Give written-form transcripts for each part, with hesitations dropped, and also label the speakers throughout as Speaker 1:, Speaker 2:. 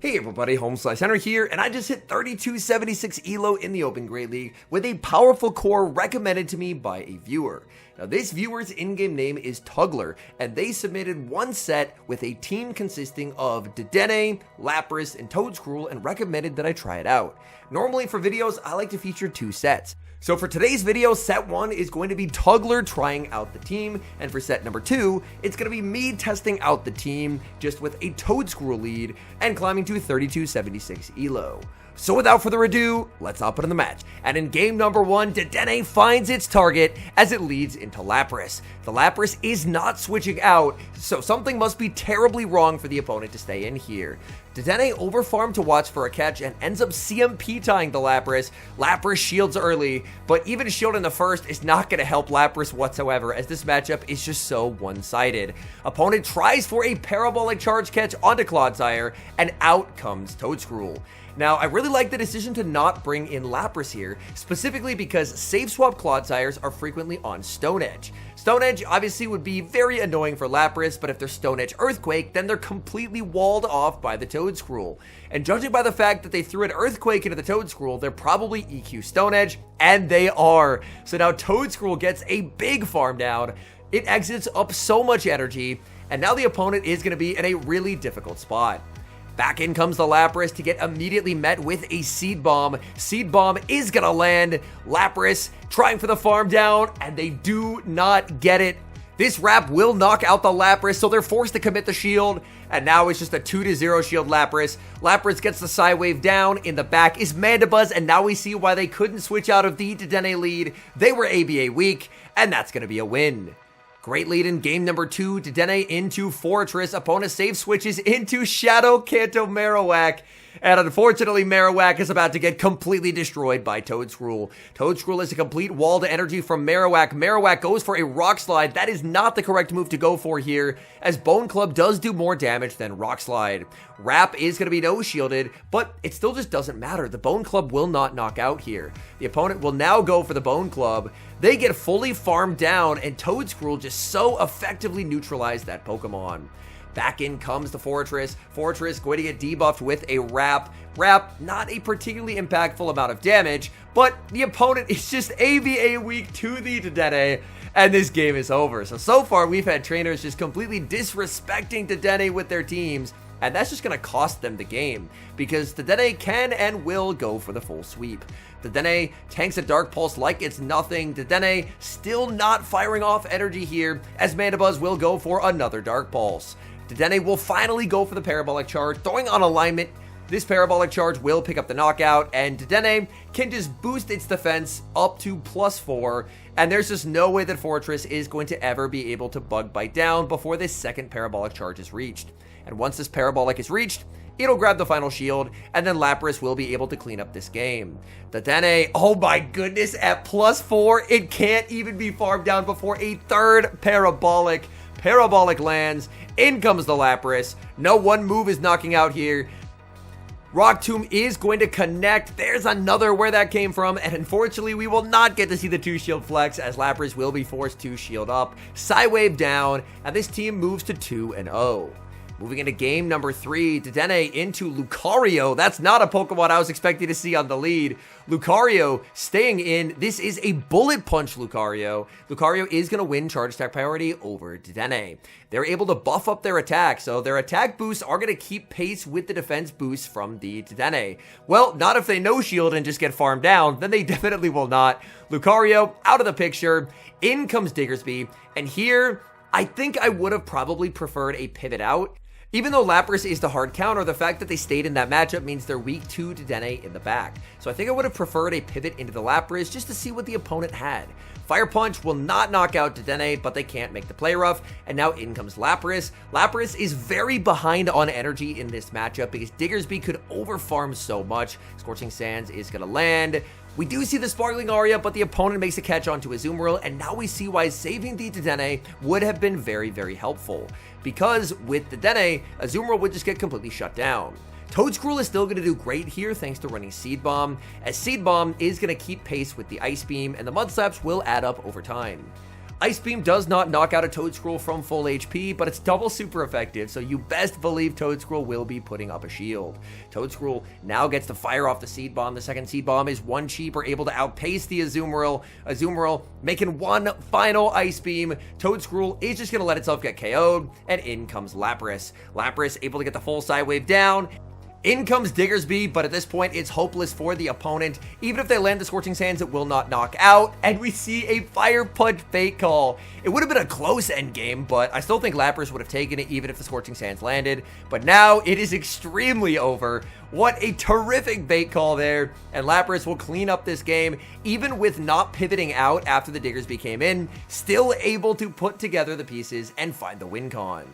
Speaker 1: Hey everybody, HomeSliceHenry here, and I just hit 3276 ELO in the Open Great League with a powerful core recommended to me by a viewer. Now this viewer's in-game name is Tugler, and they submitted one set with a team consisting of Dedenne, Lapras, and Toedscruel and recommended that I try it out. Normally for videos, I like to feature two sets. So for today's video, set 1 is going to be Tugler trying out the team, and for set number 2, it's going to be me testing out the team just with a Toedscruel lead and climbing to 3276 ELO. So without further ado, let's hop into the match. And in game number 1, Dedenne finds its target as it leads into Lapras. The Lapras is not switching out, so something must be terribly wrong for the opponent to stay in here. Dedenne overfarmed to watch for a catch and ends up CMP tying the Lapras. Lapras shields early, but even shielding the first is not going to help Lapras whatsoever as this matchup is just so one-sided. Opponent tries for a parabolic charge catch onto Clodsire, and out comes Toedscruel. Now, I really like the decision to not bring in Lapras here, specifically because safe swap Clodsires are frequently on Stone Edge. Stone Edge obviously would be very annoying for Lapras, but if they're Stone Edge Earthquake, then they're completely walled off by the Toedscruel. And judging by the fact that they threw an Earthquake into the Toedscruel, they're probably EQ Stone Edge, and they are. So now Toedscruel gets a big farm down, it exits up so much energy, and now the opponent is going to be in a really difficult spot. Back in comes the Lapras to get immediately met with a Seed Bomb. Seed Bomb is gonna land. Lapras trying for the farm down, and they do not get it. This wrap will knock out the Lapras, so they're forced to commit the shield, and now it's just a 2-0 shield Lapras. Lapras gets the Psywave down. In the back is Mandibuzz, and now we see why they couldn't switch out of the Dedenne lead. They were ABA weak, and that's gonna be a win. Great lead in game number 2, Dedenne into Fortress. Opponent save switches into Shadow Kanto Marowak. And unfortunately, Marowak is about to get completely destroyed by Toedscruel. Toedscruel is a complete wall to energy from Marowak. Marowak goes for a Rock Slide. That is not the correct move to go for here, as Bone Club does do more damage than Rock Slide. Wrap is going to be no shielded, but it still just doesn't matter. The Bone Club will not knock out here. The opponent will now go for the Bone Club. They get fully farmed down, and Toedscruel just so effectively neutralized that Pokemon. Back in comes the Fortress. Fortress going to get debuffed with a Wrap. Wrap, not a particularly impactful amount of damage, but the opponent is just ABA weak to the Dedenne, and this game is over. So far, we've had trainers just completely disrespecting Dedenne with their teams, and that's just going to cost them the game, because Dedenne can and will go for the full sweep. Dedenne tanks a Dark Pulse like it's nothing. Dedenne still not firing off energy here, as Mandibuzz will go for another Dark Pulse. Dedenne will finally go for the Parabolic Charge, throwing on alignment. This Parabolic Charge will pick up the knockout, and Dedenne can just boost its defense up to +4, and there's just no way that Fortress is going to ever be able to Bug Bite down before this second Parabolic Charge is reached. And once this Parabolic is reached, it'll grab the final shield, and then Lapras will be able to clean up this game. Dedenne, oh my goodness, at +4, it can't even be farmed down before a third Parabolic. Parabolic lands, in comes the Lapras. No one move is knocking out here. Rock Tomb is going to connect. There's another where that came from, and unfortunately we will not get to see the 2-shield flex as Lapras will be forced to shield up. Psywave down, and this team moves to 2-0. Moving into game number 3, Dedenne into Lucario. That's not a Pokemon I was expecting to see on the lead. Lucario staying in. This is a Bullet Punch Lucario. Lucario is going to win Charge Attack priority over Dedenne. They're able to buff up their attack, so their attack boosts are going to keep pace with the defense boosts from the Dedenne. Well, not if they no shield and just get farmed down, then they definitely will not. Lucario out of the picture. In comes Diggersby, and here I think I would have probably preferred a pivot out. Even though Lapras is the hard counter, the fact that they stayed in that matchup means they're weak to Dedenne in the back. So I think I would have preferred a pivot into the Lapras just to see what the opponent had. Fire Punch will not knock out Dedenne, but they can't make the play rough, and now in comes Lapras. Lapras is very behind on energy in this matchup because Diggersby could overfarm so much. Scorching Sands is going to land. We do see the Sparkling Aria, but the opponent makes a catch onto Azumarill, and now we see why saving the Dedenne would have been very, very helpful. Because with Dedenne, Azumarill would just get completely shut down. Toedscruel is still going to do great here thanks to running Seed Bomb, as Seed Bomb is going to keep pace with the Ice Beam, and the Mud Slaps will add up over time. Ice Beam does not knock out a Toedscruel from full HP, but it's double super effective, so you best believe Toedscruel will be putting up a shield. Toedscruel now gets to fire off the Seed Bomb. The second Seed Bomb is one cheaper, able to outpace the Azumarill. Azumarill making one final Ice Beam. Toedscruel is just going to let itself get KO'd, and in comes Lapras. Lapras able to get the full side wave down. In comes Diggersby, but at this point, it's hopeless for the opponent. Even if they land the Scorching Sands, it will not knock out, and we see a Fire Punch Fake Call. It would have been a close endgame, but I still think Lapras would have taken it even if the Scorching Sands landed. But now, it is extremely over. What a terrific bait call there, and Lapras will clean up this game, even with not pivoting out after the Diggersby came in, still able to put together the pieces and find the win con.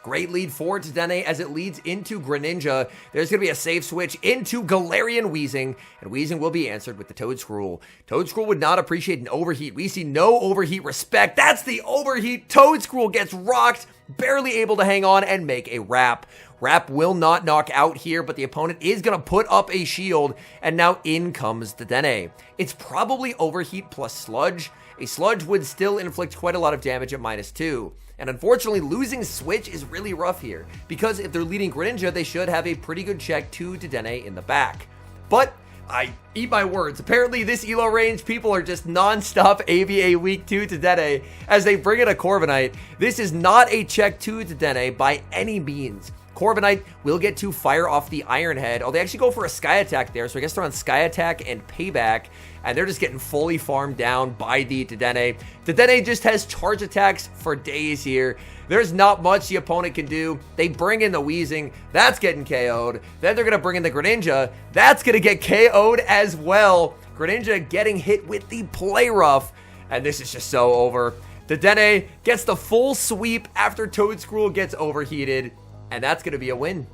Speaker 1: Great lead for Dedenne as it leads into Greninja. There's going to be a safe switch into Galarian Weezing, and Weezing will be answered with the Toedscruel. Toedscruel would not appreciate an overheat. We see no overheat respect. That's the overheat. Toedscruel gets rocked, barely able to hang on and make a wrap. Wrap will not knock out here, but the opponent is going to put up a shield, and now in comes Dedenne. It's probably overheat plus sludge. A sludge would still inflict quite a lot of damage at -2. And unfortunately, losing switch is really rough here, because if they're leading Greninja, they should have a pretty good check to Dedenne in the back. But I eat my words. Apparently, this ELO range, people are just non-stop AVA week 2 Dedenne as they bring in a Corviknight. This is not a check to Dedenne by any means. Corviknight will get to fire off the Iron Head. Oh, they actually go for a Sky Attack there, so I guess they're on Sky Attack and Payback, and they're just getting fully farmed down by the Dedenne. Dedenne just has charge attacks for days here. There's not much the opponent can do. They bring in the Weezing. That's getting KO'd. Then they're going to bring in the Greninja. That's going to get KO'd as well. Greninja getting hit with the Play Rough, and this is just so over. Dedenne gets the full sweep after Toedscruel gets overheated, and that's going to be a win.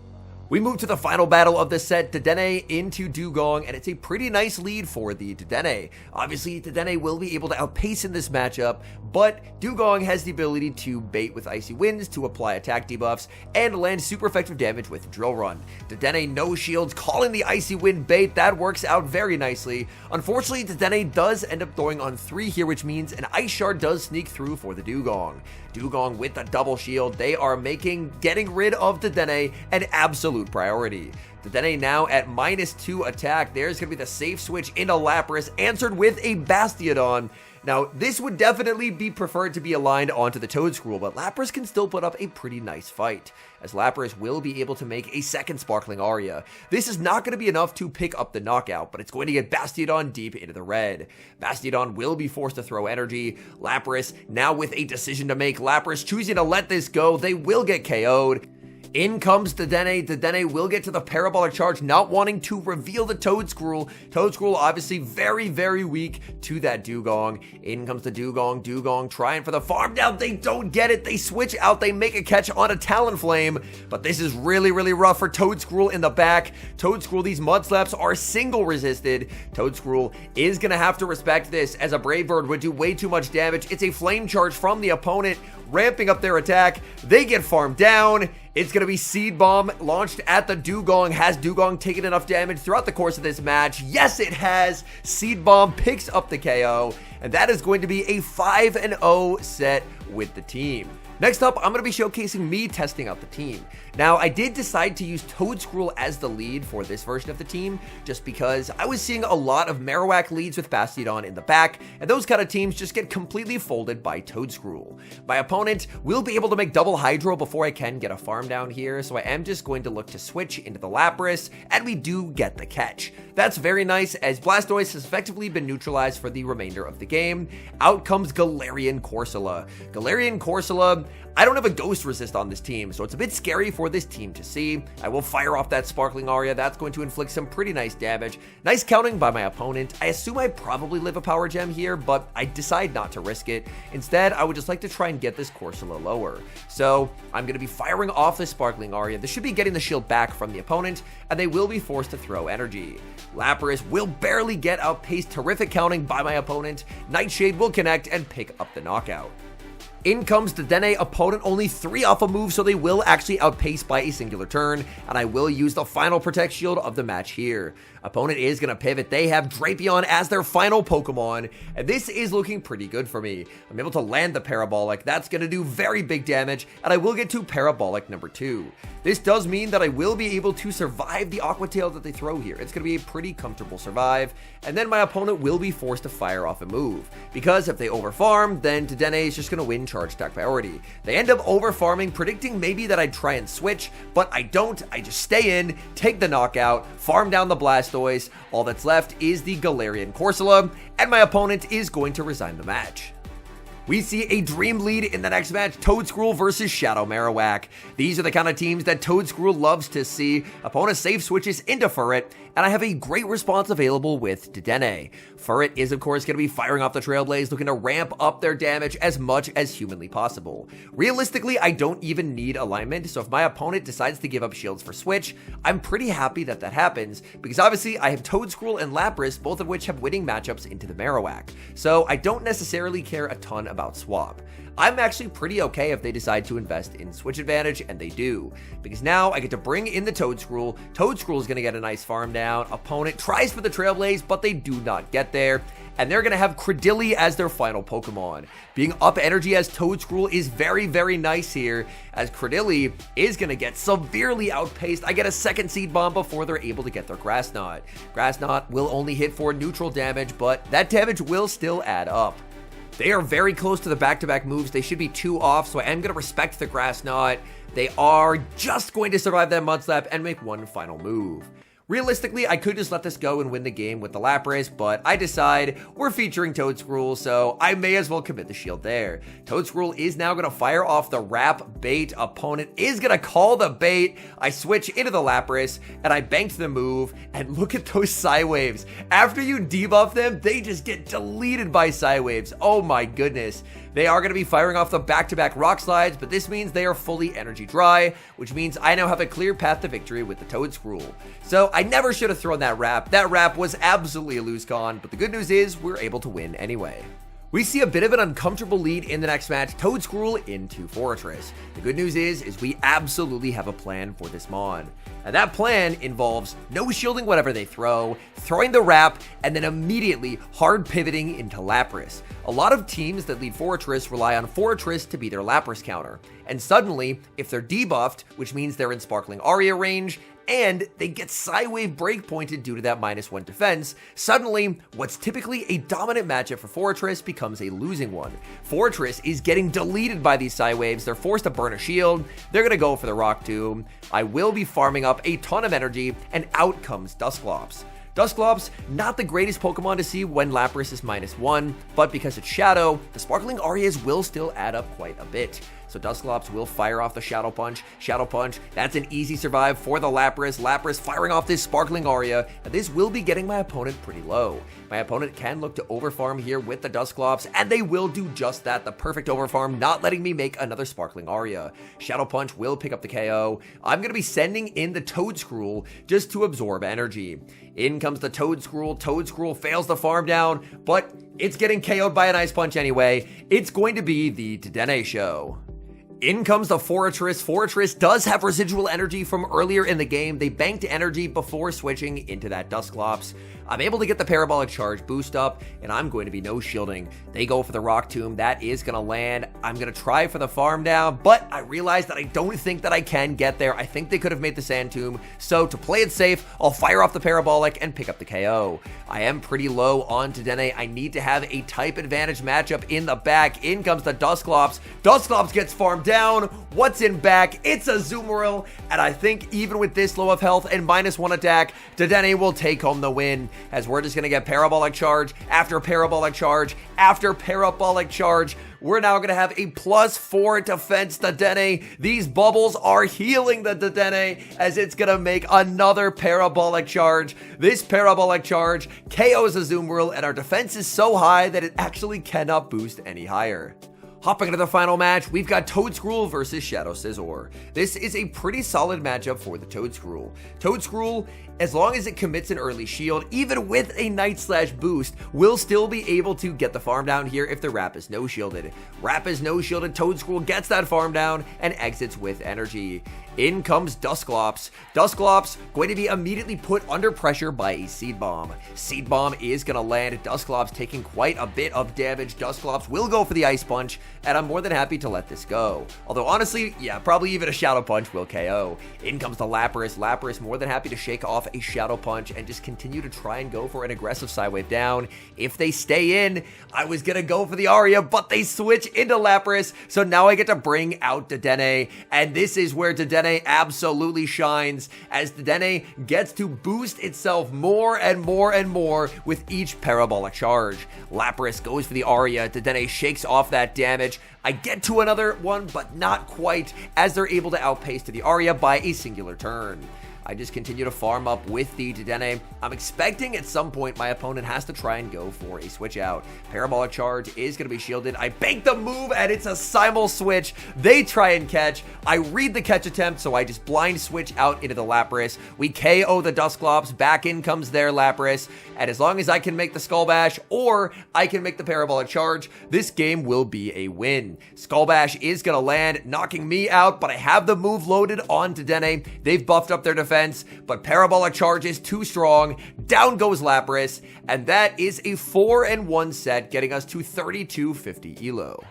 Speaker 1: We move to the final battle of the set, Dedenne into Dewgong, and it's a pretty nice lead for the Dedenne. Obviously, Dedenne will be able to outpace in this matchup, but Dewgong has the ability to bait with Icy Winds to apply attack debuffs and land super effective damage with Drill Run. Dedenne no shields, calling the Icy Wind bait. That works out very nicely. Unfortunately, Dedenne does end up throwing on 3 here, which means an Ice Shard does sneak through for the Dewgong. Dewgong with the double shield, they are making getting rid of Dedenne an absolute priority. Dedenne now at -2 attack. There's going to be the safe switch into Lapras, answered with a Bastiodon. Now, this would definitely be preferred to be aligned onto the Toedscruel, but Lapras can still put up a pretty nice fight, as Lapras will be able to make a second Sparkling Aria. This is not going to be enough to pick up the knockout, but it's going to get Bastiodon deep into the red. Bastiodon will be forced to throw energy. Lapras now with a decision to make. Lapras choosing to let this go. They will get KO'd. In comes Dedenne. Dedenne will get to the Parabolic Charge, not wanting to reveal the Toedscruel. Toedscruel obviously very, very weak to that Dewgong. In comes the Dewgong. Dewgong trying for the farm down. They don't get it. They switch out. They make a catch on a Talonflame. But this is really, really rough for Toedscruel in the back. Toedscruel, these Mud Slaps are single resisted. Toedscruel is going to have to respect this, as a Brave Bird would do way too much damage. It's a Flame Charge from the opponent, ramping up their attack. They get farmed down. It's going to be Seed Bomb launched at the Dewgong. Has Dewgong taken enough damage throughout the course of this match? Yes, it has. Seed Bomb picks up the KO, and that is going to be a 5-0 set with the team. Next up, I'm going to be showcasing me testing out the team. Now, I did decide to use Toedscruel as the lead for this version of the team, just because I was seeing a lot of Marowak leads with Bastiodon in the back, and those kind of teams just get completely folded by Toedscruel. My opponent will be able to make double Hydro before I can get a farm down here, so I am just going to look to switch into the Lapras, and we do get the catch. That's very nice, as Blastoise has effectively been neutralized for the remainder of the game. Out comes Galarian Corsola. Galarian Corsola, I don't have a Ghost Resist on this team, so it's a bit scary for this team to see. I will fire off that Sparkling Aria. That's going to inflict some pretty nice damage. Nice counting by my opponent. I assume I probably live a Power Gem here, but I decide not to risk it. Instead, I would just like to try and get this Corsola lower. So I'm going to be firing off this Sparkling Aria. This should be getting the shield back from the opponent, and they will be forced to throw energy. Lapras will barely get outpaced. Terrific counting by my opponent. Nightshade will connect and pick up the knockout. In comes Dedenne, opponent only 3 off a move, so they will actually outpace by a singular turn, and I will use the final Protect Shield of the match here. Opponent is going to pivot. They have Drapion as their final Pokemon, and this is looking pretty good for me. I'm able to land the Parabolic. That's going to do very big damage, and I will get to Parabolic number 2. This does mean that I will be able to survive the Aqua Tail that they throw here. It's going to be a pretty comfortable survive, and then my opponent will be forced to fire off a move, because if they overfarm, then Dedenne is just going to win charge attack priority. They end up overfarming, predicting maybe that I'd try and switch, but I don't. I just stay in, take the knockout, farm down the Blastoise. All that's left is the Galarian Corsola, and my opponent is going to resign the match. We see a dream lead in the next match, Toedscruel versus Shadow Marowak. These are the kind of teams that Toedscruel loves to see. Opponent safe switches into Furret, and I have a great response available with Dedenne. Furret is, of course, going to be firing off the Trailblaze, looking to ramp up their damage as much as humanly possible. Realistically, I don't even need alignment, so if my opponent decides to give up shields for switch, I'm pretty happy that that happens, because obviously I have Toedscruel and Lapras, both of which have winning matchups into the Marowak. So I don't necessarily care a ton about swap. I'm actually pretty okay if they decide to invest in switch advantage, and they do, because now I get to bring in the Toedscruel. Toedscruel is going to get a nice farm down. Opponent tries for the Trailblaze, but they do not get there, and they're going to have Credilli as their final Pokemon. Being up energy as Toedscruel is very, very nice here, as Credilli is going to get severely outpaced. I get a second Seed Bomb before they're able to get their Grass Knot. Grass Knot will only hit for neutral damage, but that damage will still add up. They are very close to the back-to-back moves. They should be 2 off, so I am going to respect the Grass Knot. They are just going to survive that Mudslap and make one final move. Realistically, I could just let this go and win the game with the Lapras, but I decide we're featuring Toedscruel, so I may as well commit the shield there. Toedscruel is now going to fire off the Wrap Bait. Opponent is going to call the bait. I switch into the Lapras, and I banked the move, and look at those Psywaves. After you debuff them, they just get deleted by Psywaves. Oh my goodness. They are going to be firing off the back-to-back Rock Slides, but this means they are fully energy dry, which means I now have a clear path to victory with the Toedscruel. So I never should have thrown that Wrap. That Wrap was absolutely a lose con, but the good news is we're able to win anyway. We see a bit of an uncomfortable lead in the next match, Toedscruel into Fortress. The good news is we absolutely have a plan for this Mon. And that plan involves no shielding whatever they throw, throwing the Wrap, and then immediately hard pivoting into Lapras. A lot of teams that lead Fortress rely on Fortress to be their Lapras counter. And suddenly, if they're debuffed, which means they're in Sparkling Aria range, and they get Psywave breakpointed due to that -1 defense, suddenly what's typically a dominant matchup for Fortress becomes a losing one. Fortress is getting deleted by these Psywaves. They're forced to burn a shield. They're going to go for the Rock Tomb. I will be farming up a ton of energy, and out comes Dusclops. Dusclops, not the greatest Pokemon to see when Lapras is -1, but because it's Shadow, the Sparkling Arias will still add up quite a bit. So Dusclops will fire off the Shadow Punch. Shadow Punch, that's an easy survive for the Lapras. Lapras firing off this Sparkling Aria, and this will be getting my opponent pretty low. My opponent can look to overfarm here with the Dusclops, and they will do just that. The perfect overfarm, not letting me make another Sparkling Aria. Shadow Punch will pick up the KO. I'm going to be sending in the Toedscruel just to absorb energy. In comes the Toedscruel. Toedscruel fails the farm down, but it's getting KO'd by an Ice Punch anyway. It's going to be the Dedenne show. In comes the Fortress. Fortress does have residual energy from earlier in the game. They banked energy before switching into that Dusclops. I'm able to get the Parabolic Charge boost up, and I'm going to be no shielding. They go for the Rock Tomb. That is going to land. I'm going to try for the farm down, but I realize that I don't think that I can get there. I think they could have made the Sand Tomb, so to play it safe, I'll fire off the Parabolic and pick up the KO. I am pretty low on Dedenne. I need to have a type advantage matchup in the back. In comes the Dusclops. Dusclops gets farmed down. What's in back? It's a Azumarill, and I think even with this low of health and -1 attack, Dedenne will take home the win, as we're just going to get Parabolic Charge after Parabolic Charge after Parabolic Charge. We're now going to have a +4 defense Dedenne. These bubbles are healing the Dedenne, as it's going to make another Parabolic Charge. This Parabolic Charge KOs Azumarill, and our defense is so high that it actually cannot boost any higher. Hopping into the final match, we've got Toadscruel versus Shadow Scizor. This is a pretty solid matchup for the Toadscruel. Toadscruel, as long as it commits an early shield, even with a Night Slash boost, will still be able to get the farm down here if the Wrap is no-shielded. Wrap is no-shielded, Toadscruel gets that farm down and exits with energy. In comes Dusclops. Dusclops going to be immediately put under pressure by a Seed Bomb. Seed Bomb is going to land. Dusclops taking quite a bit of damage. Dusclops will go for the Ice Punch, and I'm more than happy to let this go. Although honestly, yeah, probably even a Shadow Punch will KO. In comes the Lapras. Lapras more than happy to shake off a Shadow Punch and just continue to try and go for an aggressive side wave down. If they stay in, I was going to go for the Aria, but they switch into Lapras, so now I get to bring out Dedenne, and this is where Dedenne absolutely shines as Dedenne gets to boost itself more and more and more with each parabolic charge. Lapras goes for the Aria, Dedenne shakes off that damage. I get to another one, but not quite, as they're able to outpace to the Aria by a singular turn. I just continue to farm up with the Dedenne. I'm expecting at some point my opponent has to try and go for a switch out. Parabolic charge is going to be shielded. I bank the move and it's a simul switch. They try and catch. I read the catch attempt, so I just blind switch out into the Lapras. We KO the Dusclops. Back in comes their Lapras. And as long as I can make the Skull Bash or I can make the parabolic charge, this game will be a win. Skull Bash is going to land, knocking me out, but I have the move loaded on Dedenne. They've buffed up their defense, but parabolic charge is too strong. Down goes Lapras, and that is a 4-1 set, getting us to 3250 ELO.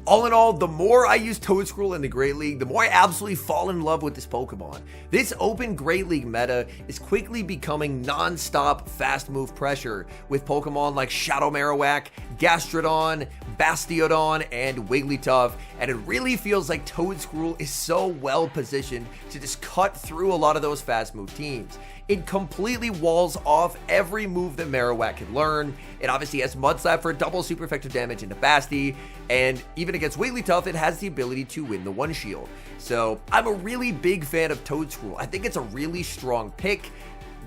Speaker 1: All in all, the more I use Toadscruel in the Great League, the more I absolutely fall in love with this Pokemon. This open Great League meta is quickly becoming non-stop fast move pressure with Pokemon like Shadow Marowak, Gastrodon, Bastiodon, and Wigglytuff, and it really feels like Toadscruel is so well positioned to just cut through a lot of those fast move teams. It completely walls off every move that Marowak can learn. It obviously has Mud Slap for double super effective damage into Basti, and even against Wigglytuff, it has the ability to win the one shield. So I'm a really big fan of Toadscruel. I think it's a really strong pick.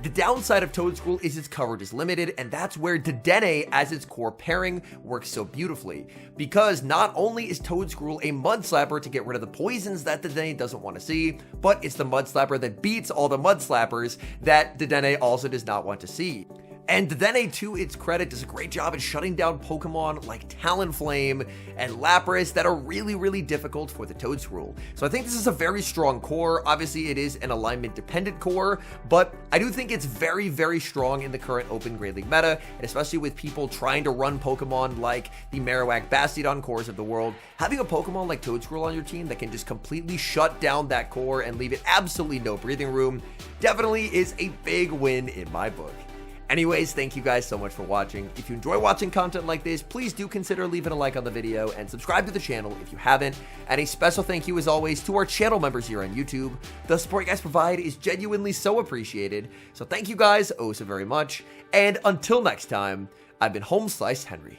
Speaker 1: The downside of Toadscruel is its coverage is limited, and that's where Dedenne as its core pairing works so beautifully. Because not only is Toadscruel a Mud Slapper to get rid of the poisons that Dedenne doesn't want to see, but it's the Mud Slapper that beats all the Mud Slappers that Dedenne also does not want to see. And Dedenne, to its credit, does a great job at shutting down Pokemon like Talonflame and Lapras that are really, really difficult for the Toadscruel. So I think this is a very strong core. Obviously, it is an alignment-dependent core, but I do think it's very, very strong in the current Open Great League meta, and especially with people trying to run Pokemon like the Marowak Bastiodon cores of the world. Having a Pokemon like Toadscruel on your team that can just completely shut down that core and leave it absolutely no breathing room definitely is a big win in my book. Anyways, thank you guys so much for watching. If you enjoy watching content like this, please do consider leaving a like on the video and subscribe to the channel if you haven't. And a special thank you as always to our channel members here on YouTube. The support you guys provide is genuinely so appreciated. So thank you guys oh so very much. And until next time, I've been HomeSliceHenry.